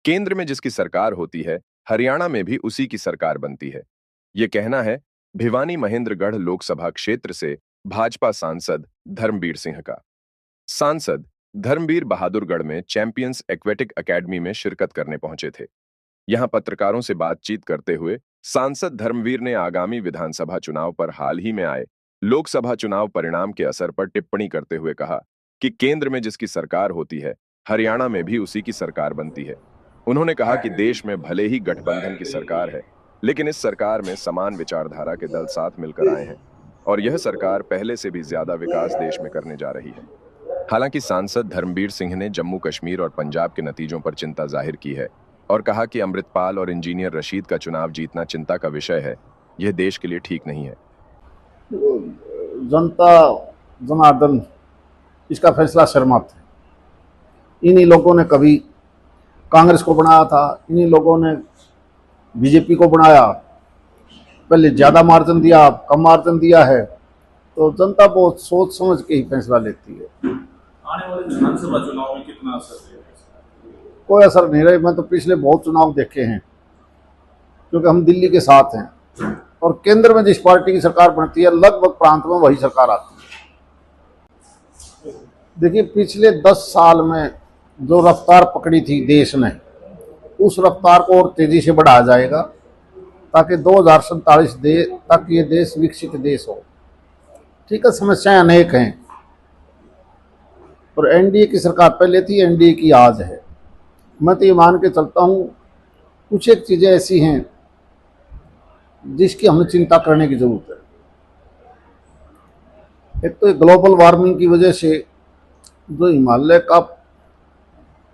केंद्र में जिसकी सरकार होती है, हरियाणा में भी उसी की सरकार बनती है। ये कहना है भिवानी महेंद्रगढ़ लोकसभा क्षेत्र से भाजपा सांसद धर्मबीर सिंह का। सांसद धर्मबीर बहादुरगढ़ में चैंपियंस एक्वेटिक एकेडमी में शिरकत करने पहुंचे थे। यहां पत्रकारों से बातचीत करते हुए सांसद धर्मवीर ने आगामी विधानसभा चुनाव पर हाल ही में आए लोकसभा चुनाव परिणाम के असर पर टिप्पणी करते हुए कहा कि केंद्र में जिसकी सरकार होती है, हरियाणा में भी उसी की सरकार बनती है। उन्होंने कहा कि देश में भले ही गठबंधन की सरकार है, लेकिन इस सरकार में समान विचारधारा के दल साथ मिलकर आए हैं और यह सरकार पहले से भी ज्यादा विकास देश में करने जा रही है। हालांकि सांसद धर्मबीर सिंह ने जम्मू कश्मीर और पंजाब के नतीजों पर चिंता जाहिर की है और कहा कि अमृतपाल और इंजीनियर रशीद का चुनाव जीतना चिंता का विषय है। यह देश के लिए ठीक नहीं है। जनता जनार्दन इसका फैसला शर्मात है। इन्हीं लोगों ने कभी कांग्रेस को बनाया था, इन्हीं लोगों ने बीजेपी को बनाया, पहले ज़्यादा मार्जिन दिया, अब कम मार्जिन दिया है, तो जनता बहुत सोच समझ के ही फैसला लेती है। आने वाले विधानसभा चुनाव में कितना असर है? कोई असर नहीं रहा। मैं तो पिछले बहुत चुनाव देखे हैं, क्योंकि हम दिल्ली के साथ हैं और केंद्र में जिस पार्टी की सरकार बनती है लगभग प्रांत में वही सरकार आती है। देखिए, पिछले 10 साल में जो रफ्तार पकड़ी थी देश ने, उस रफ्तार को और तेजी से बढ़ाया जाएगा ताकि 2047 तक ये देश विकसित देश हो। ठीक है, समस्याएं अनेक हैं, और एनडीए की सरकार पहले थी, एनडीए की आज है। मैं तो ये मान के चलता हूँ कुछ एक चीज़ें ऐसी हैं जिसकी हमें चिंता करने की जरूरत है। एक तो ग्लोबल वार्मिंग की वजह से जो हिमालय का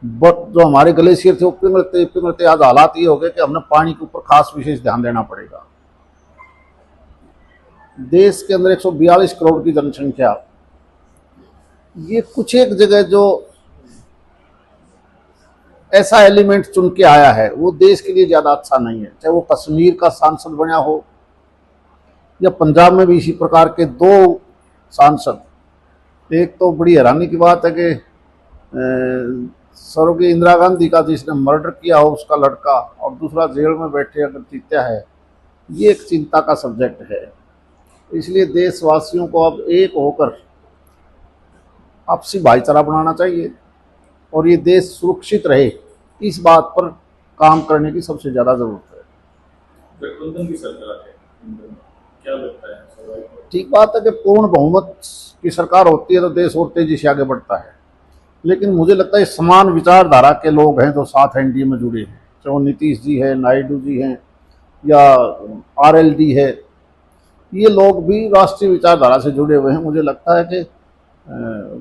जो हमारे ग्लेशियर थे वो पिघलते पिघलते आज हालात ये हो गए कि हमने पानी के ऊपर खास विशेष ध्यान देना पड़ेगा। देश के अंदर 142 करोड़ की जनसंख्या, ये कुछ एक जगह जो ऐसा एलिमेंट चुन के आया है वो देश के लिए ज़्यादा अच्छा नहीं है। चाहे वो कश्मीर का सांसद बना हो या पंजाब में भी इसी प्रकार के 2 सांसद। एक तो बड़ी हैरानी की बात है कि स्वर्गीय इंदिरा गांधी का जिसने मर्डर किया हो उसका लड़का, और दूसरा जेल में बैठे अगर जीता है, ये एक चिंता का सब्जेक्ट है। इसलिए देशवासियों को अब एक होकर आपसी भाईचारा बनाना चाहिए और ये देश सुरक्षित रहे, इस बात पर काम करने की सबसे ज़्यादा ज़रूरत है। गठबंधन की सरकार है, क्या लगता है? ठीक बात है कि पूर्ण बहुमत की सरकार होती है तो देश और तेजी से आगे बढ़ता है, लेकिन मुझे लगता है समान विचारधारा के लोग हैं जो साथ एनडीए में जुड़े हैं, चाहे वो नीतीश जी हैं, नायडू जी हैं या आरएलडी है, ये लोग भी राष्ट्रीय विचारधारा से जुड़े हुए हैं। मुझे लगता है कि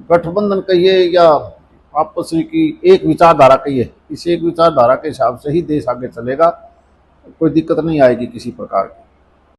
गठबंधन कहिए या आपस में की एक विचारधारा कहिए, इस एक विचारधारा के हिसाब से ही देश आगे चलेगा। कोई दिक्कत नहीं आएगी किसी प्रकार की।